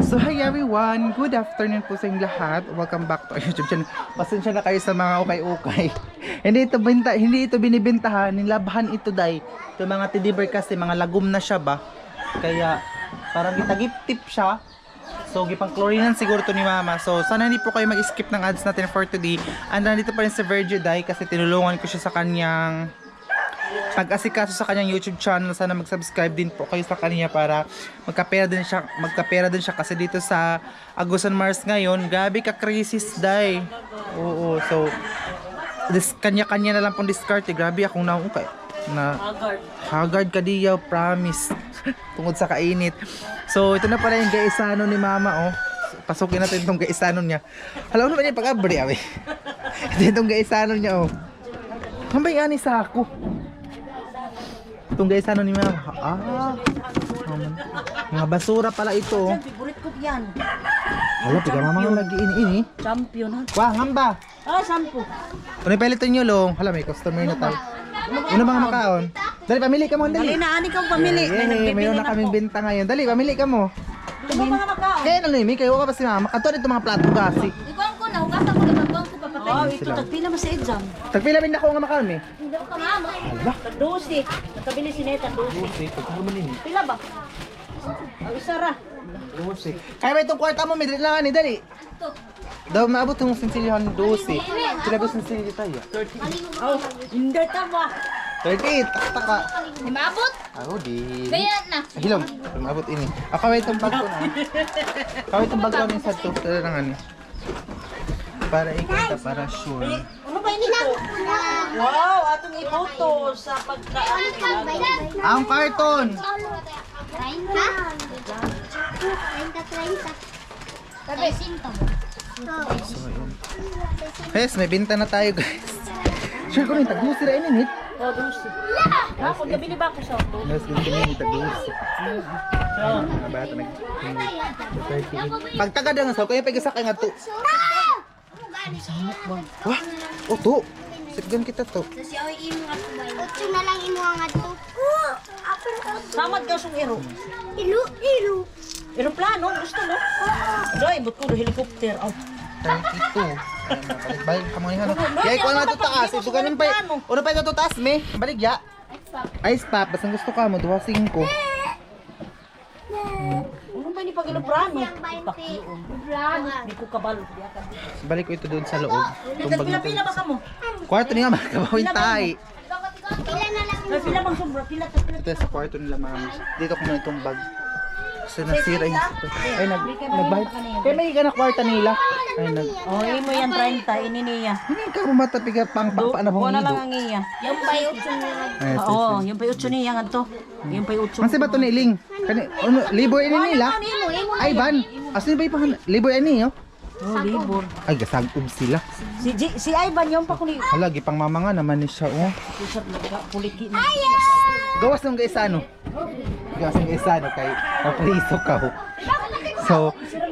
So hi everyone, good afternoon po sa inyong lahat. Welcome back to our YouTube channel. Pasensya na kayo sa mga ukay-ukay. hindi ito binibentahan, nilabhan ito dai. Ito mga teddy bear kasi mga lagom na siya ba. Kaya parang itagip-tip siya. So gipang chlorinan siguro to ni Mama. So sana hindi po kayo mag-skip ng ads natin for today. And nandito pa rin si Virgil Dai kasi tinulungan ko siya sa kanyang pag-asikaso sa kanyang YouTube channel. Sana mag-subscribe din po kayo sa kanya para magkapera din siya kasi dito sa Agusan Mars ngayon, gabi ka crisis Dai. Oo, so kanya-kanya na lang pong discard. Grabe akong naukay na haggard ka diyaw, promise. Tungod sa kainit. So ito na pala yung gaisano ni Mama, oh. Pasukin natin itong gaisano niya. Hala, ano ba niya pag-abri, awe? Ito itong gaisano niya, oh. Hambay ani sa ako. Itong gaisano ni Mama. Mga basura pala ito, oh. Favorite ko yan. Hala, tiga Mama nga lagi ini. Champion ha. Wah, ngamba. Sampo. Kung ipalitan nyo, long. Hala, may customer na tayo. Ano mga makaon? Dali, pamili ka mo, dali. Dali na, ani kang pamili. Yay, mayroon na kaming benta ngayon. Dali, pamili ka mo. Ano mga makaon? Kaya nang limi, kayo ka pa si Mama. Kanto dito mga plato gasi. Ikaw ko na, hugasan ko na ko papatay. Oh, ito tagpila mo sa exam. Tagpila bin ako nga makaon, eh. Hindi ko mama. Hala. Dosi. Nakabili si Neta, dosi. Pila ba? Ang isa ra. Kaya may itong kwarta mo, may dali lang, dali. Daw maabot yung sinsilihan 12. Sila ba sinsili tayo? Oh, hindi tama. 38, taka. Di maabot? Ako di. Kaya na. Hilom, maabot ini. Ako may itong bag ko na. Ako itong bag ko na sa to. Tala lang ano. Para ikita, para sure. Ano ba ini ko? Wow, atong iboto sa pagkaan. Ang karton! 30. Sabi, sinta mo. Yes, may binta na tayo guys. Sure ko rin, tag-dusi na ininit. Oh, dosi. Ha, kung nabili ba ako sa dosi? Yes, binta na ininit, tag-dusi. Mga bata nag-38. Pagtagad nga sa kaya pag-isakay nga to. Wah, oh to. Sipgan kita to. Otso na lang imo nga to. Samad ka sung ero. Ilu. Aeroplano, gusto mo? Doy, but ko helicopter. Oh. 32. Balik ka mo niya. Kaya ko na to taas. Ito ganin pa. Ano pa ito to taas, me? Baligya. Ice pop. Basta gusto ka mo, 2.5. Ano ba ni pag aeroplano? Pakiyon. Di ko kabalo. Balik ko ito doon sa loob. Itong bag Pila-pila ba ka mo? Kwarto niya makakabawin tayo. Pila bang sobra? Pila. Ito sa kwarto nila mama. Dito ko muna itong bag. Kasi nasira yung... Ay, nagbahit. Kaya may ka na kwarta nila. Ay, Oh, mo yan 30, ini niya. Hindi ka matapiga pang paano Buwan bang na lang ido. ang iya. Yung bayo niya. Oo, yung pay 8 niya nga to. Yung pay 8. Kasi ba ito niling? Liboy ini nila? Ay, ban. Asin ba yung liboy ini, oh? Oh, libor. Ay, gasagog sila. Si Ivan yung pa kuni. Halagi, pang mama nga naman ni siya, oh. Usap na puliki na. Gawas ng gaisano. Gawas ng gaisano kay papriso ka, oh. So,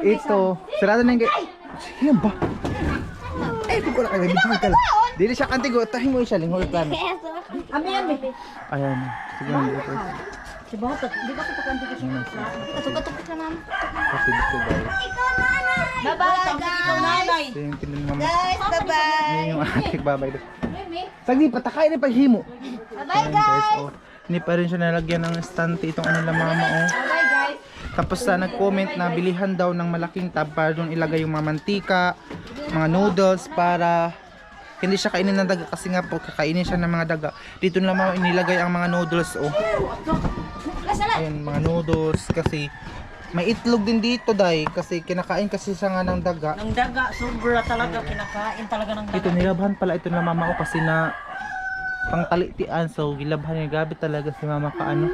ito, sarado na yung yan ba? Ay, di ko na kayo, bigyan ka lang. Dili siya kantigo, tahin mo siya, lingol plano. Ami. Ayan, sige lang dito. Si Bahat, di ba kita kanto kasi? Katuk-katuk na mama. Kasi dito ba? Bye-bye, Ikaw nanay. Ito yung tinan mama. guys. Bye-bye. Yan yung ating babay doon. Sagdi, patakay na paghimo. Bye-bye, guys. Oh. Hindi pa rin siya nalagyan ng estante itong ano lang mama, oh. Bye, guys. Tapos nag-comment na bilihan daw ng malaking tab para doon ilagay yung mga mantika, mga noodles para hindi siya kainin ng daga kasi nga po kakainin siya ng mga daga. Dito na lang inilagay ang mga noodles, oh. Ayun, mga noodles kasi may itlog din dito dai kasi kinakain kasi siya nga ng daga. Nang daga, sobra talaga kinakain talaga ng daga. Ito nilabhan pala ito na mama ko kasi na pangtalitian, so gilabhan niya gabi talaga si mama ka ano.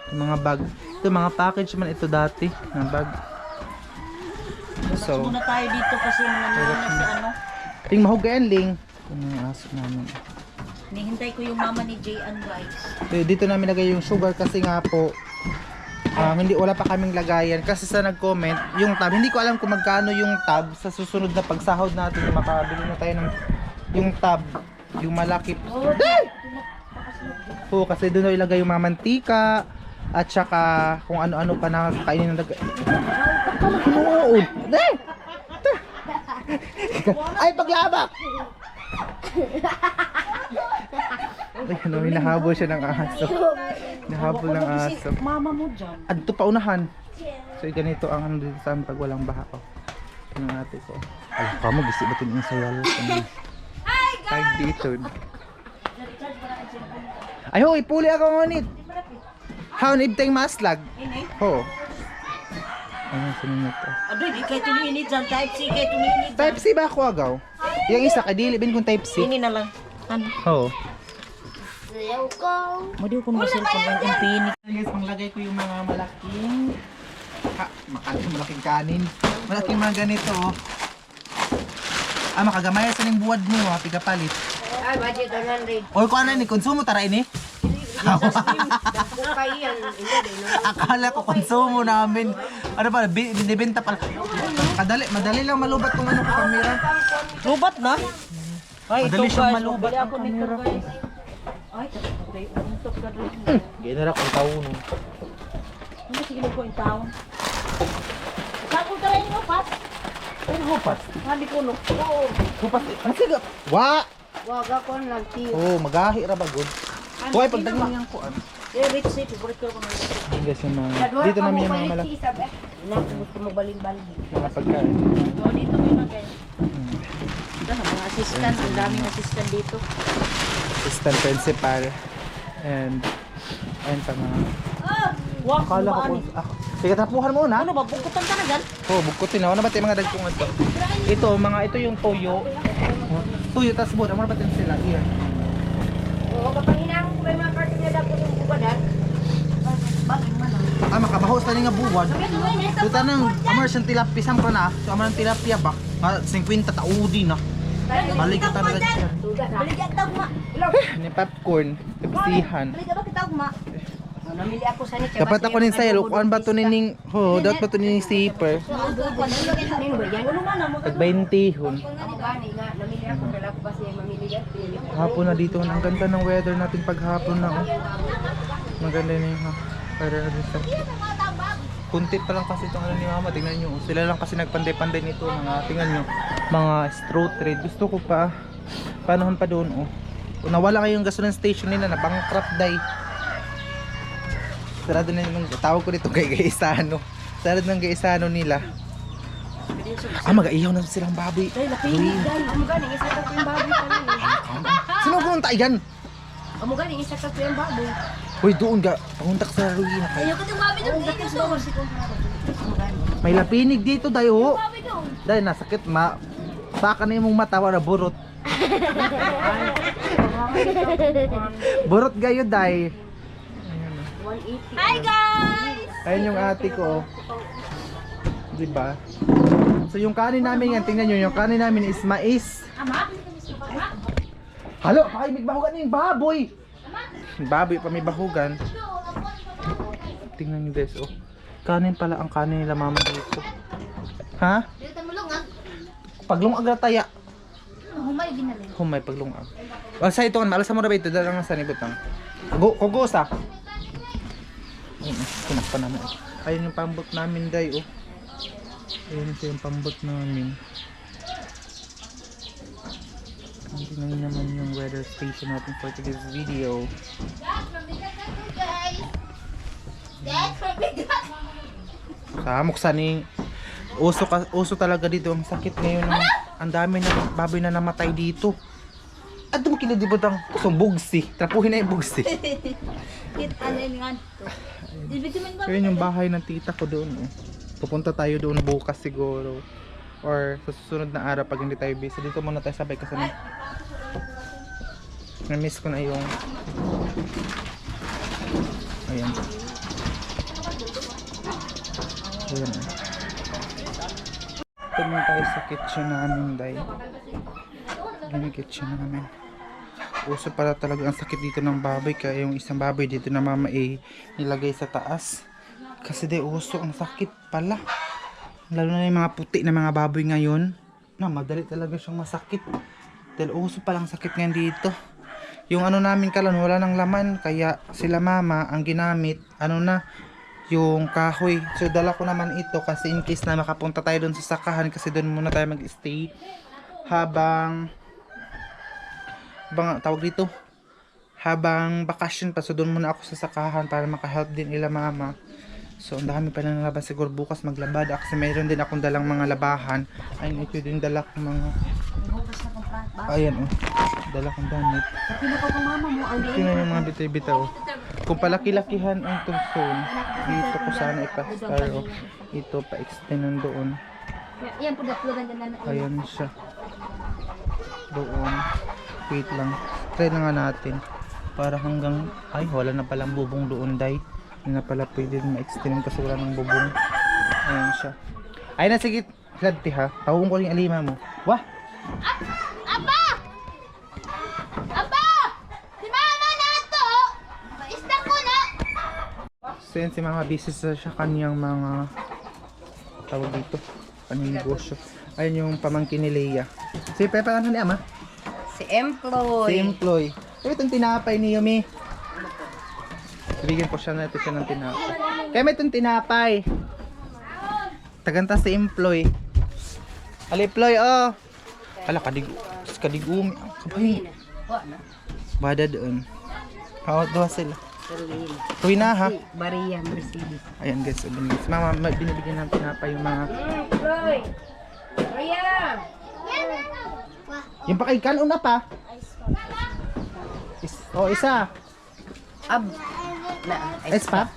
Yung mga bag. Ito mga package man ito dati na bag. So, muna tayo dito kasi naman si ano. Ting mahugayan ling. Ano yung aso namin. Nihintay ko yung mama ni J.N. guys. Dito namin lagay yung sugar kasi nga po hindi wala pa kaming lagayan kasi sa nag-comment yung tab, hindi ko alam kung magkano yung tab sa susunod na pagsahod natin yung makabili na tayo ng yung tab, yung malaki. Oo, kasi doon ilagay yung mga mantika, At saka kung ano-ano pa na kainin ng daga. Hinuod. Ay, paglabak! Ay, ano, hinahabol siya ng aso. Hinahabol ng aso. Mama mo dyan. Adto pa unahan. So ganito ang ano dito sa amin pag walang baha ko. Tingnan natin ko. Ay, kamo gisi ba tin sa yalo? Ay, dito. Ay, hoy, puli ako ngunit. How nibteng maslag? Ini? Ho. Ano sinunod to? Adoy, di kayo tuminit dyan. Type C kayo tuminit dyan. Type C ba ako agaw? Yung isa kay dili bin kung type C. Ini na lang. Ano? Ho. Sayaw ko. Madiw ko naman cellphone lang yung pinik. Guys, panglagay ko yung mga malaking malaking kanin. Malaking mga ganito. Oh. Makagamay sa ning buwad mo, pigapalit. Ay, budget 100. Or kung ano ni konsumo tara ini. Bukay yan. Akala ko konsumo namin. Ano pa, binibenta pala. Madali lang malubat kung ano kamera. Lubat na? Ay, Madali ito siyang guys. malubat Bili ang ako nito camera. guys. Ay, tatay. Untok ka doon. Ginara kong taon. Hindi, sige ko yung taon. Saan ko tayo yung upat? Ay, hupas. Hindi ko no. Oo. Hupas. Ano siya? Wa! Wag ako lang tiyo. Oh, magahi ra ba good? Hoy, pagdagdag niyang kuan. Eh, rich seat. Favorite ko na rich seat. Guys, yung mga dito namin yung mga malaki Ina, gusto mo balin-balin. mga pagkain. Oo, dito may na guys. Ito na, mga assistant. Ang daming assistant dito. Assistant principal and pa mga Wow, akala ko sige tapuhan mo na. Ano ba? Bungkutan ka na gan? Oh, bugkutin na. Ano ba tayo mga dagkungan to? Ito yung toyo. Tuyo tas bod. Ano ba tayo sila? Here. Oo, kapag hinahon ko ba yung mga karton na dapat yung bubadan? Makabahos na nga buwan. Tuta ng immersion tilapia sam pa na. So aman tilapia ba? 50 taudi na. Balik ka talaga siya. Baligyan tawag ma. Ni popcorn, kapsihan. Baligyan ba kitawag ma? Namili ako sa ni Dapat ako nin sayo, kuan ba to nining, dapat ba to nining zipper? Tag 20 hun. Namili ako dala ko kasi mamili yan. Hapon na dito, ang ganda ng weather natin pag hapon na. Oh. Maganda na yung weather natin sa. Kunti pa lang kasi itong ano ni mama, tingnan nyo. Sila lang kasi nagpanday-panday nito, tingnan nyo. Mga straw trade. Gusto ko pa, panahon pa doon, oh. Kung nawala kayong gasoline station nila, na bankrupt day. Sarado na yung tawag ko dito kay Gaisano. Sarado ng Gaisano nila. Mag-aiyaw na silang baboy. Ay, lapinig guys. Amo gani isa ka ko yung baboy pa Sino pumunta yan? Amo gani isa ka ko yung baboy. Hoy, doon ka. Pamuntak sa ruina kayo. Ayaw ko yung baboy doon dito doon. May lapinig dito, dayo. Dahil nasakit, baka na yung matawa na burot. Burot gayo, day. Hi guys! Ayun yung ate ko. Diba? So yung kanin namin yan, tingnan nyo, yung kanin namin is mais. Halo, pakay may bahugan yung baboy. Baboy pa may bahugan. Tingnan nyo guys, oh. Kanin pala ang kanin nila mama dito. Ha? Dito mo lang ah. Paglungag na taya. Humay ginalin. Humay paglungag. Wala sa ito, malasa mo na ba ito? Dala nga sa nibutang. Kugos ah. Kunak pa naman. Ayun yung pambot namin, day, oh. Ayun siya yung pambot namin. Tingnan naman yung weather station natin for today's video. Samok saning uso talaga dito. Ang sakit ngayon. Ang dami na baboy na namatay dito. At mo kinadibot ang kusong bugsi. Trapuhin na yung bugsi. Kit ano yung nga. So yun yung bahay ng tita ko doon. Oh. Pupunta tayo doon bukas siguro. Or sa susunod na araw pag hindi tayo busy. Dito muna tayo sabay kasi na-miss ko na yung ayan. Ayan. Ito muna tayo sa kitchen namin, day. Ayan yung kitchen namin. Uso pala talaga ang sakit dito ng baboy. Kaya yung isang baboy dito na mama nilagay sa taas. Kasi day uso ang sakit pala. Lalo na yung mga puti na mga baboy ngayon. Madali talaga siyang masakit. Dahil uso palang sakit ngayon dito. yung ano namin kalon wala nang laman, kaya sila mama ang ginamit yung kahoy. So dala ko naman ito kasi in case na makapunta tayo doon sa sakahan, kasi doon muna tayo mag-stay habang tawag dito, habang bakasyon pa. So doon muna ako sa sakahan para makahelp din ila mama. So ang dami pa lang laban, siguro bukas maglabada kasi mayroon din akong dalang mga labahan. Ayun, ito din dala kong mga, ayan oh, dala kong damit. Mama mo, ang Tingnan yung mga bitaw-bitaw. Kung palaki-lakihan ang tungson, dito ko sana ipastar o ito pa-extend ng doon. yan po daplugan din na. Ayan siya. Doon. Wait lang. Try na nga natin. Para hanggang, ay wala na palang bubong doon, day. Hindi na pala pwede ma-extend kasi wala ng bubong. Ayan siya. Ay na, sige. Ladti ha. Tawag ko rin yung alima mo. Wah! Aba! Aba! Si mama na to! Maista ko na! So yan, si mga busy sa siya kanyang mga tawag dito. Kanyang negosyo. Ayun yung pamangkin ni Leia. Si Pepa, ano ni Ama? Si Employ. Si Employ. Kaya itong tinapay ni Yumi. Bigyan ko siya na ito siya ng tinapay. Kaya may itong tinapay. Taganta si Employ. Aliploy, oh. Ala, kadigumi. Kabay. Bada doon. Oo, doon sila. Uwi na ha. Maria Mercedes. Ayan guys, mama binibigyan ng tinapay yung mga Employ. Maria. yung pa kay kanon na pa. Isa. Ab. Na. Espap.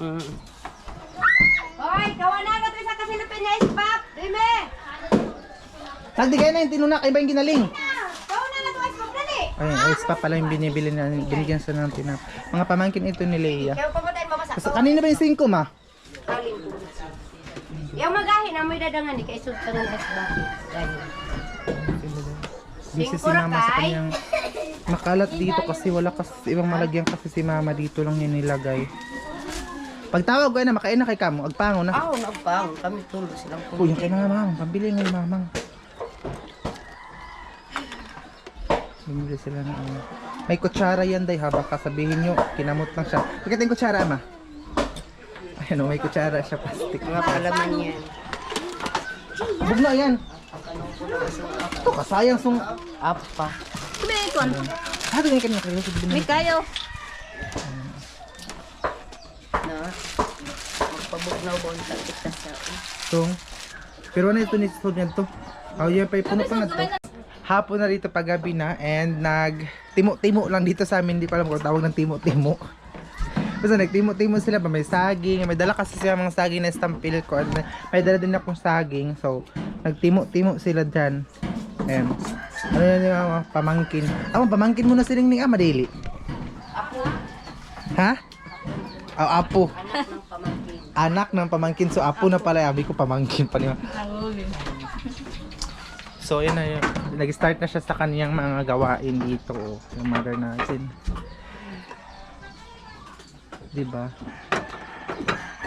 Hoy, kawan na nato sa kasilupin niya Espap. Dime. Nagdigay na yung tinuna kay ba yung ginaling? Kawan na nato Espap dali. Ayun, Espap pala yung binibili na binigyan sa ng tinapay. Mga pamangkin ito ni Leia. Kaya pamatay mabasa. Kasi kanina ba yung 5 ma? Kaling ko. Yung magahin amoy dadangan di kay sultan ng Espap. Busy si mama sa kanyang makalat dito kasi wala kasi ibang malagyan kasi si mama dito lang yan nilagay. Pagtawag ko na makain na kay kamo, agpango na. Aw, nagpang kami tulo silang Oh, yung kay mamang, pambili ng mamang. Bumili sila ng ano. May kutsara yan day ha, baka sabihin nyo, kinamot lang siya. Bakit yung kutsara ma? Ayan o, may kutsara siya, plastic. mga palaman yan. Bug na yan. Ito kasayang sung... Apa. Kumili ko. Sabi nga kanina kayo, sabi May na. kayo. Na. Magpabugnaw ba ang sakit na sa. Tung. Pero ano ito ni Sud niya to? Oh, yan pa puno pa nga to. Hapon na rito paggabi na and timo-timo lang dito sa amin, hindi ko alam kung tawag ng timo-timo. Basta nagtimo-timo sila pa, may saging, may dala kasi sila mga saging na estampil ko, may dala din akong saging, so nagtimo-timo sila dyan. Ayan. Ano yan yung mga pamangkin? Pamangkin mo na siling ni Madili. Apo. Ha? Oh, apo. Anak ng pamangkin. Anak ng pamangkin, so apo na pala, abi ko pamangkin pa niya. So yun na yun, nag-start na siya sa kaniyang mga gawain dito, yung mother natin. Diba?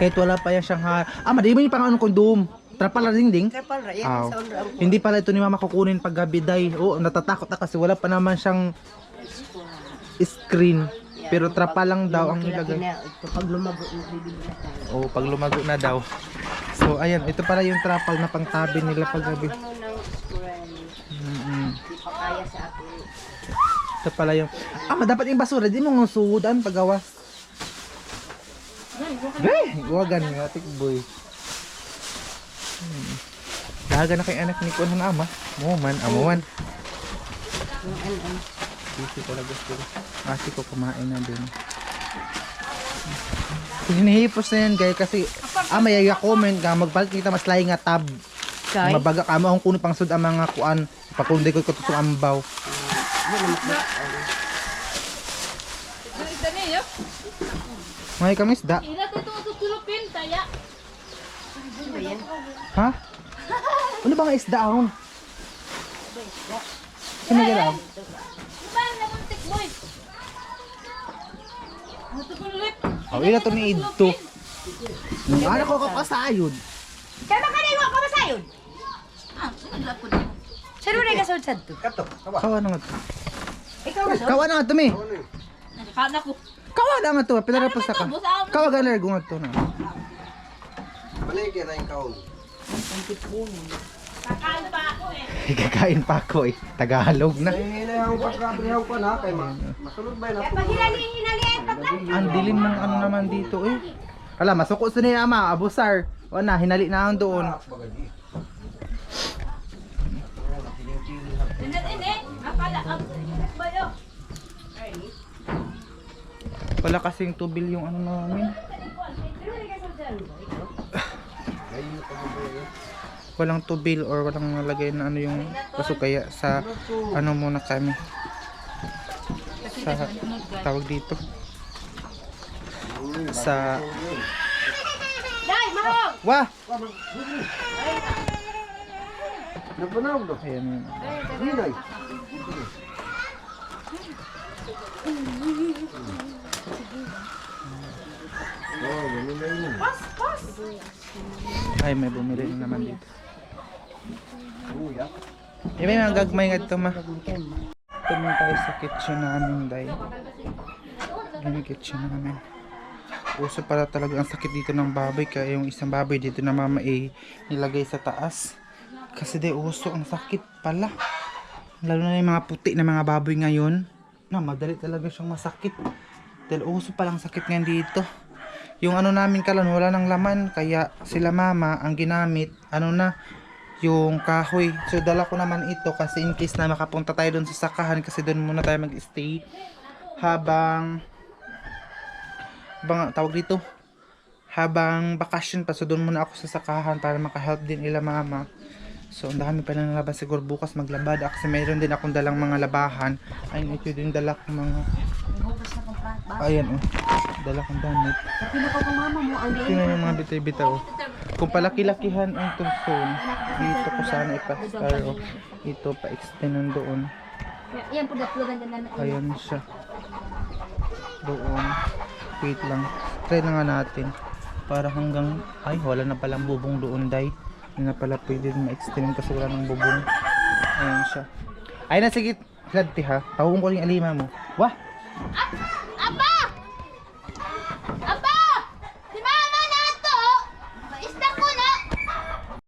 Kahit wala pa yan siyang madali mo yung pang kondom. Trapal na ding. Trapal ra yan Aw. sa unra. Hindi pala ito ni mama kukunin pag gabi day. Natatakot na kasi wala pa naman siyang screen. Pero trapal lang daw ang nilagay. Ito pag lumago bibili na tayo. Pag lumago na daw. So ayan, ito pala yung trapal na pangtabi nila pag gabi. Ano ng screen. Di pa kaya sa akin. Ito pala yung dapat yung basura, di mo ngusudan paggawas. Wagan nga, tikboy. Daga na kay anak ni Kuan ng ama. Amuman. Busy talaga sila. Kasi ko kumain na din. Hinihipos na yan guys kasi may comment ka magpalit kita mas lahi nga tab. Kay? Mabaga ka mo akong kuno pang sud ang mga kuan. Pakundi ko ito ambaw. May kamis da. Ila ko ito tutulupin, taya. Ano yan? Ha? Ano ba nga isda ahon? Sino galaw? Diba, namuntik boy. Ano ito kong lip? Ila to ni Idto. Ano ko kakasayod? Kaya ba kanina ko masayod? Naglapod mo. Sino na kasod sa to? Kawa na nga to. Ikaw na Kawa na nga to mi. Nagkaan ako. Kawala nga to, pinara pa sa ka. Kawagan na gungat to na. Balik yan ang kaon. Kakain pa ako eh. Kakain pa ako eh. Tagalog na. Hinayaw pagkabrihaw pa na kay masulod ba na Pag hinalian pagka. Ang dilim ng ano naman dito eh. Ala, masuko sa niya ama, abusar. O na, hinali na ang doon. Ini. Akala. Bayo. Wala kasing tubil yung ano namin. Walang tubil or walang nalagay na ano yung kaso kaya sa ano muna kami. Sa tawag dito. Sa Day, mahog. wah! Napunaw do. Ayan yun. Dinay. Oh, ganun na yun. Ay, may bumili na naman dito. Uya. May mga gagmay nga ito ma. Ito muna tayo sa kitchen namin dahil. Yan yung kitchen namin. Uso para talaga ang sakit dito ng baboy. Kaya yung isang baboy dito na mama nilagay sa taas. Kasi di uso ang sakit pala. Lalo na yung mga puti na mga baboy ngayon. Na madali talaga siyang masakit. Dahil uso palang sakit ngayon dito. Yung ano namin kalan wala nang laman. Kaya sila mama ang ginamit. Ano na yung kahoy. So dala ko naman ito kasi in case na makapunta tayo doon sa sakahan. Kasi doon muna tayo mag-stay. Habang tawag dito. Habang bakasyon pa. So doon muna ako sa sakahan para makahelp din ila mama. So ang dami pa lang laban, siguro bukas maglabada kasi mayroon din akong dalang mga labahan. Ayun, ito din dala kong mga ayan oh, dala kong damit. Tingnan yung mga bitay-bitaw oh. Kung palaki-lakihan ang tuson, dito ko sana ipa-star oh. Ito pa-extend doon. Yan po daplugan din namin. Ayan siya. Doon. Wait lang. Try na nga natin. Para hanggang ay wala na palang bubong doon day. Hindi na pala pwede ma-extend kasi wala ng bubong. Ayan siya. Ay na sige. Glad ti ha. Tawag ko rin alima mo. Wah! Apa!